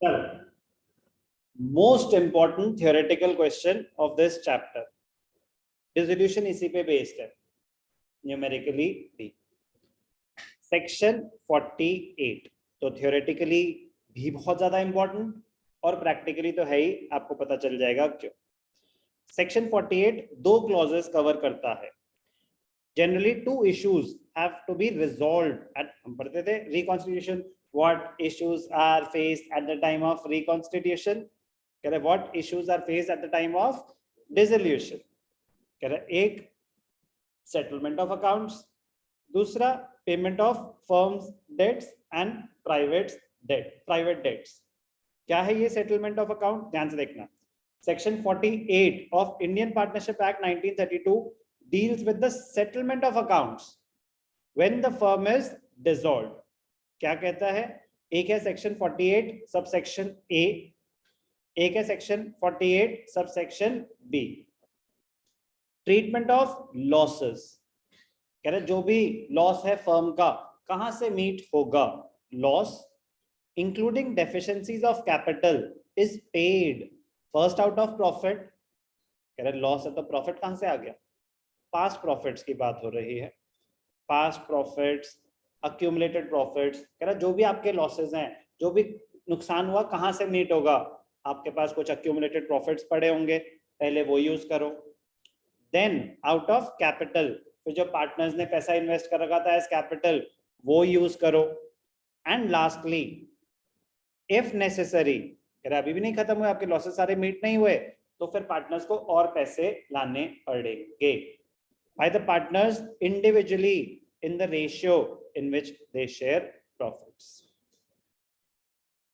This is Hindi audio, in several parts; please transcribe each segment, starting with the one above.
चलो, most important theoretical question of this chapter, dissolution इसी पे बेस्ड है, न्यूमेरिकली भी। सेक्शन 48 तो थियोरेटिकली भी बहुत ज्यादा इंपॉर्टेंट और प्रैक्टिकली तो है ही, आपको पता चल जाएगा क्यों। सेक्शन 48 दो क्लॉजेस कवर करता है। Generally two issues have to be resolved at, हम पढ़ते थे reconstitution, what issues are faced at the time of reconstitution, कह रहे what issues are faced at the time of dissolution, कह रहे एक सेटलमेंट ऑफ अकाउंट्स, दूसरा payment of firms debts and private debts. क्या है ये सेटलमेंट ऑफ अकाउंट, ध्यान से देखना। Section 48 of Indian Partnership Act 1932 deals with the settlement of accounts when the firm is dissolved. क्या कहता है, एक है सेक्शन 48 सब सेक्शन ए, एक है section 48 subsection B. Treatment of losses, कह रहे जो भी लॉस है फर्म का कहां से मीट होगा, loss including deficiencies of capital is paid first out of profit. कह रहे लॉस है तो प्रॉफिट कहां से आ गया, पास्ट प्रॉफिट्स की बात हो रही है, पास्ट प्रॉफिट्स, अक्यूमुलेटेड प्रॉफिट्स। कह रहा जो भी आपके लॉसेस हैं, जो भी नुकसान हुआ कहां से मीट होगा, आपके पास कुछ अक्यूमुलेटेड प्रॉफिट्स पड़े होंगे, पहले वो यूज करो। देन आउट ऑफ कैपिटल, फिर जो पार्टनर्स ने पैसा इन्वेस्ट कर रखा था एज कैपिटल वो यूज करो। एंड लास्टली इफ नेसेसरी, कह रहे अभी भी नहीं खत्म हुए, आपके लॉसेस सारे मीट नहीं हुए, तो फिर पार्टनर्स को और पैसे लाने पड़ेंगे by the partners individually in the ratio in which they share profits.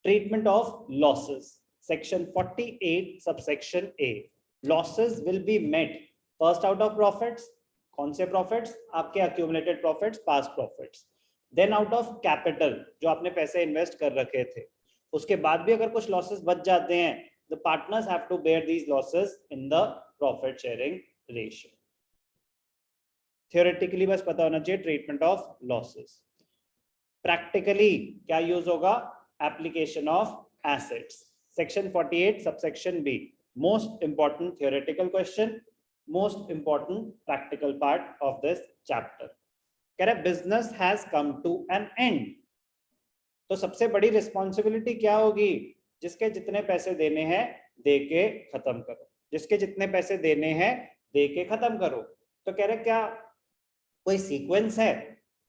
Treatment of losses, section 48 subsection A, losses will be met first out of profits, कौन से प्रॉफिट्स, आपके accumulated profits, past profits. Then out of capital, जो आपने पैसे इन्वेस्ट कर रखे थे, उसके बाद भी अगर कुछ लॉसेस बच जाते हैं, the partners have to bear these losses in the profit sharing ratio. Theoretically बस पता होना चाहिए ट्रीटमेंट ऑफ लॉसेस। प्रैक्टिकली क्या यूज होगा, application of assets, section 48 subsection B, most important theoretical question, most important practical part of this chapter. कह रहे business has come to an end, तो सबसे बड़ी रिस्पॉन्सिबिलिटी क्या होगी, जिसके जितने पैसे देने हैं दे के खत्म करो, जिसके जितने पैसे देने हैं दे के खत्म करो। तो कह रहे क्या कोई सीक्वेंस है,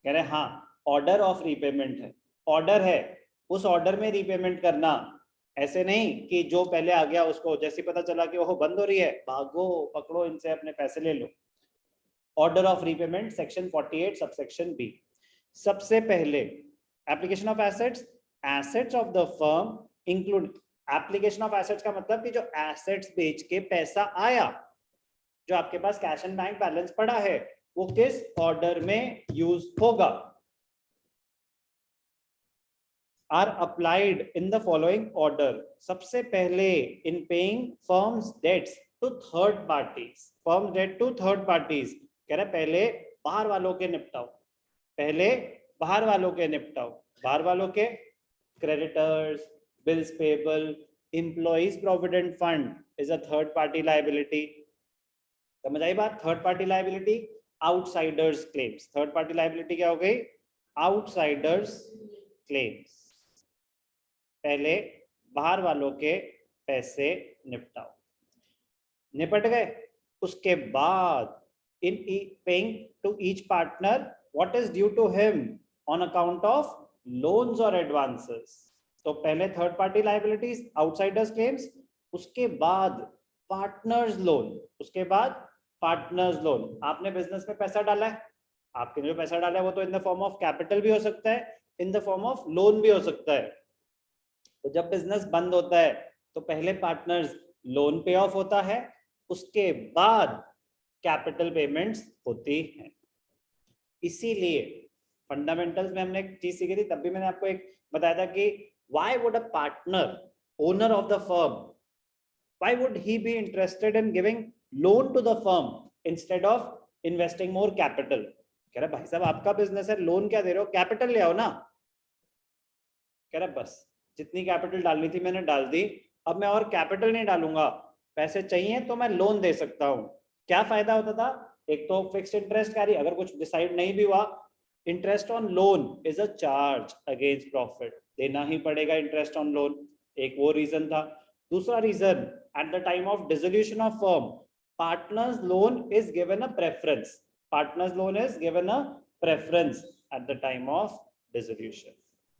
कह रहे हाँ, ऑर्डर ऑफ रीपेमेंट है, ऑर्डर है, उस ऑर्डर में रीपेमेंट करना, ऐसे नहीं कि जो पहले आ गया उसको जैसे पता चला कि वो बंद हो रही है, भागो पकड़ो इनसे अपने पैसे ले लो। Order of repayment section 48 subsection B. सबसे पहले application of assets, assets of the firm include, application of assets का मतलब कि जो एसेट्स बेच के पैसा आया, जो आपके पास कैश एंड बैंक बैलेंस पड़ा है, वो किस ऑर्डर में यूज होगा, are applied in the following order. सबसे पहले in paying firms debts to third parties, firm debt to third parties, कह रहे पहले बाहर वालों के निपटाओ, पहले बाहर वालों के निपटाओ, बाहर वालों के creditors, bills payable, employees provident fund is a third party liability. समझ आई बात, third party liability, outsiders claims, third party liability क्या हो गई, आउटसाइडर्स क्लेम्स, पहले बाहर वालों के पैसे निपटाओ, निपट गए, उसके बाद in paying to each partner what is due to him on account of loans or advances। तो पहले third party liabilities, outsiders claims, उसके बाद पार्टनर्स लोन, उसके बाद पार्टनर्स लोन। आपने बिजनेस में पैसा डाला है, आपके जो पैसा डाला है वो तो in the form of capital भी हो सकता है, in the form of loan भी हो सकता है। तो जब बिजनेस बंद होता है तो पहले पार्टनर्स लोन पे ऑफ होता है, उसके बाद कैपिटल पेमेंट्स होती हैं। इसीलिए फंडामेंटल्स में हमने एक चीज सीखी थी, तब भी मैंने आपको एक बताया था कि why would a partner, owner of the firm, why would he be interested in giving loan to the firm instead of investing more capital. कह रहा भाई साहब आपका बिजनेस है, लोन क्या दे रहे हो, कैपिटल ले आओ ना। कह रहा बस जितनी कैपिटल डालनी थी मैंने डाल दी, अब मैं और कैपिटल नहीं डालूंगा, पैसे चाहिए तो मैं लोन दे सकता हूँ। क्या फायदा होता था? एक तो फिक्स्ड इंटरेस्ट कैरी, अगर कुछ डिसाइड नहीं भी हुआ, interest on loan is a charge against profit, देना ही पड़ेगा इंटरेस्ट ऑन लोन, एक वो रीजन था। दूसरा reason, at the time of dissolution of firm, partners loan is given a preference, partners loan is given a preference at the time of dissolution,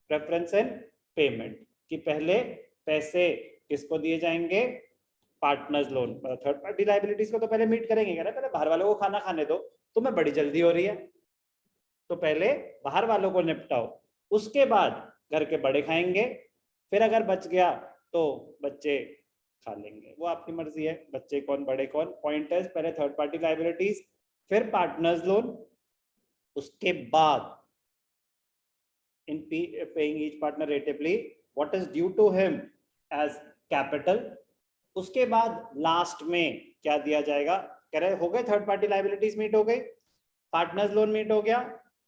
preference in payment, कि पहले पैसे किसको दिए जाएंगे? Partners loan, third party liabilities को तो पहले मीट करेंगे, कह रहे पहले बाहर वालों को खाना खाने दो, तुम्हें बड़ी जल्दी हो रही है तो पहले बाहर वालों को निपटाओ, उसके बाद घर के बड़े खाएंगे, फिर अगर बच गया तो बच्चे खा लेंगे, वो आपकी मर्जी है, बच्चे कौन बड़े कौन। पॉइंट है पहले थर्ड पार्टी लायबिलिटीज, फिर पार्टनर्स लोन, उसके बाद in paying each partner ratably what is due to him as capital, उसके बाद लास्ट में क्या दिया जाएगा? कह रहे हो गए थर्ड पार्टी लायबिलिटीज मीट हो गई, पार्टनर्स लोन मीट हो गया,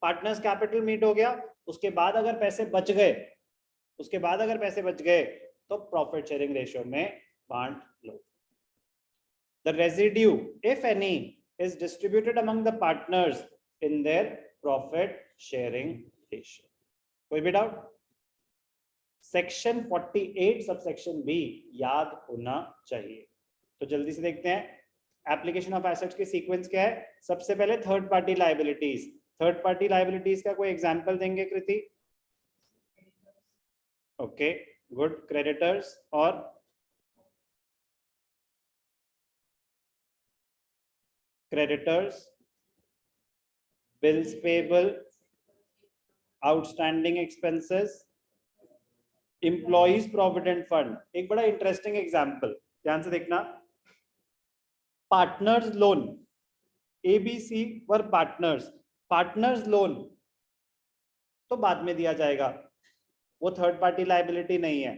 पार्टनर्स कैपिटल मीट हो गया, उसके बाद अगर पैसे बच गए, उसके बाद अगर पैसे बच गए तो प्रॉफिट शेयरिंग रेशियो में बांट लो। The residue if any is distributed among the partners in their profit sharing ratio. कोई भी डाउट? सेक्शन 48 सबसेक्शन बी याद होना चाहिए। तो जल्दी से देखते हैं एप्लीकेशन ऑफ एसेट्स के सीक्वेंस क्या है। सबसे पहले third party liabilities, third party liabilities का कोई एग्जांपल देंगे कृति? ओके गुड, क्रेडिटर्स और creditors, bills payable, outstanding expenses, employees provident fund. एक बड़ा इंटरेस्टिंग एग्जांपल ध्यान से देखना, पार्टनर्स लोन, एबीसी वर पार्टनर्स, पार्टनर्स लोन तो बाद में दिया जाएगा, वो थर्ड पार्टी लायबिलिटी नहीं है,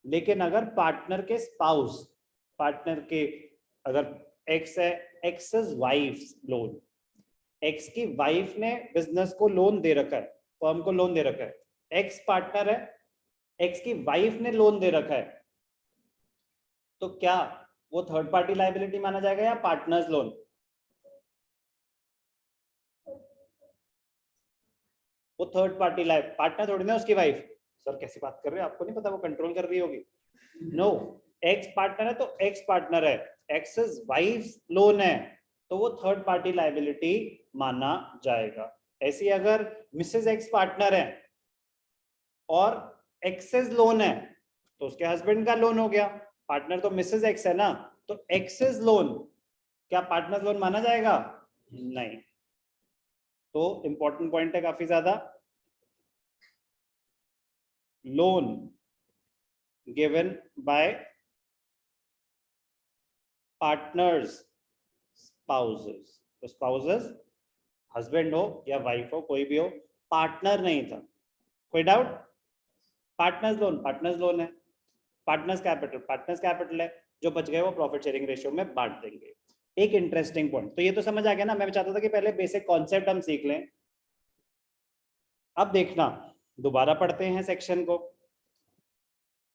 लेकिन अगर पार्टनर के स्पाउस, पार्टनर के अगर एक्स है, एक्स वाइफ्स लोन, एक्स की वाइफ ने बिजनेस को लोन दे रखा है, फर्म को लोन दे रखा है, एक्स पार्टनर है, एक्स की वाइफ ने लोन दे रखा है, तो क्या वो थर्ड पार्टी लायबिलिटी माना जाएगा या पार्टनर्स लोन? वो थर्ड पार्टी लाइफ, पार्टनर थोड़ी ना उसकी वाइफ। सर कैसी बात कर रहे हो, आपको नहीं पता वो कंट्रोल कर रही होगी? नो, एक्स पार्टनर है तो एक्स पार्टनर है, एक्स वाइफ लोन है तो वो थर्ड पार्टी लायबिलिटी माना जाएगा। ऐसी अगर मिसेज एक्स पार्टनर है और एक्सेस लोन है तो उसके हस्बैंड का लोन हो गया, पार्टनर तो मिसेज एक्स है ना, तो एक्सेस लोन क्या पार्टनर लोन माना जाएगा? नहीं। तो इंपॉर्टेंट पॉइंट है काफी ज्यादा, loan given by partners spouses, तो स्पाउसेस हस्बैंड हो या वाइफ हो, कोई भी हो, पार्टनर नहीं था। कोई doubt? Partners loan, partners loan है, पार्टनर्स कैपिटल, पार्टनर्स कैपिटल है, जो बच गए वो प्रॉफिट शेयरिंग रेशियो में बांट देंगे। एक इंटरेस्टिंग पॉइंट, तो ये तो समझ आ गया ना, मैं चाहता था कि पहले बेसिक कॉन्सेप्ट हम सीख लें। अब देखना, दोबारा पढ़ते हैं सेक्शन को।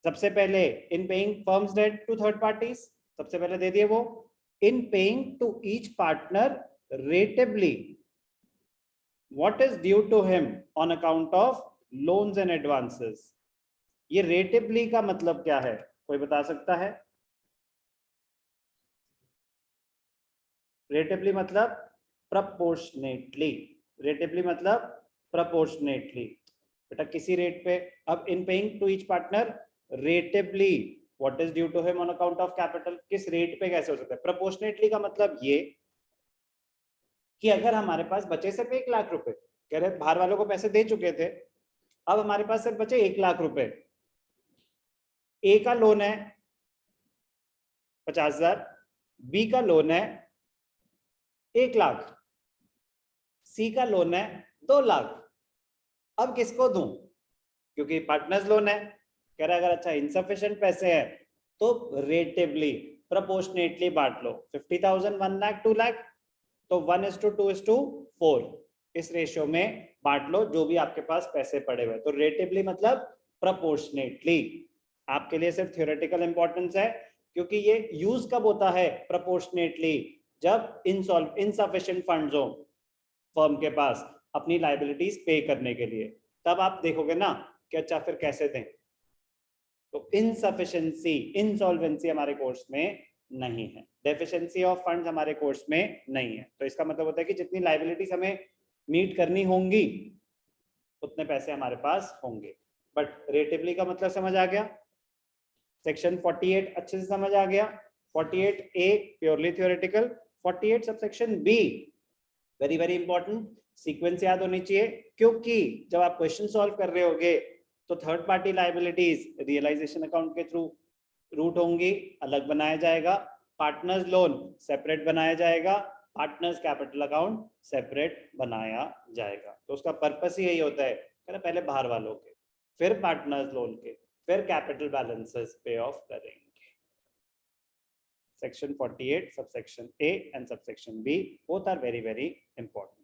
सबसे पहले in paying firm's debt to third parties, सबसे पहले दे दिए वो, in paying to each partner rateably what is due to him on account of loans and advances. ये रेटेबली का मतलब क्या है, कोई बता सकता है? रेटेबली मतलब प्रपोर्शनेटली, रेटेबली मतलब प्रपोर्शनेटली, बेटा किसी रेट पे। अब in paying to each partner rateably what is due to him on account of capital, किस रेट पे कैसे हो सकता है? प्रपोर्शनेटली का मतलब ये कि अगर हमारे पास बचे सिर्फ 1 लाख रुपए, कह रहे बाहर वालों को पैसे दे चुके थे, अब हमारे पास सिर्फ बचे 1 लाख रुपए, ए का लोन है 50,000, बी का लोन है 1 लाख, सी का लोन है 2 लाख, अब किसको दूं? क्योंकि पार्टनर्स लोन है, कह रहा है अगर अच्छा इनसफिशिएंट पैसे हैं तो रेटेबली प्रोपोर्शनेटली बांट लो, 50,000 1 लाख 2 लाख, तो 1:2:4 इस रेशियो में बांट लो जो भी आपके पास पैसे पड़े हुए। तो रेटेबली मतलब proportionately. आपके लिए सिर्फ theoretical importance है, क्योंकि ये यूज कब होता है proportionately, जब insufficient funds हो फर्म के पास अपनी लाइबिलिटीज पे करने के लिए, तब आप देखोगे ना कि अच्छा फिर कैसे दें। तो इनसफिशिएंसी, इंसॉल्वेंसी हमारे कोर्स में नहीं है, डेफिशिएंसी ऑफ फंड्स हमारे कोर्स में नहीं है। तो इसका मतलब होता है कि जितनी लाइबिलिटीज हमें मीट करनी होंगी उतने पैसे हमारे पास होंगे। बट रेटिवली का मतलब समझ आ गया, सेक्शन 48 अच्छे से समझ आ गया। 48A purely theoretical, 48 subsection B very very important, sequence याद होनी चाहिए, क्योंकि जब आप क्वेश्चन सॉल्व कर रहे होगे तो third party liabilities realization account के थ्रू रूट होंगी, अलग बनाया जाएगा, पार्टनर्स लोन सेपरेट बनाया जाएगा, पार्टनर्स कैपिटल अकाउंट सेपरेट बनाया जाएगा। तो उसका पर्पस ही यही होता है, पहले बाहर वालों के, फिर पार्टनर्स लोन के, फिर कैपिटल बैलेंसेस पे ऑफ करेंगे। Section 48 subsection A and subsection B both are very very important.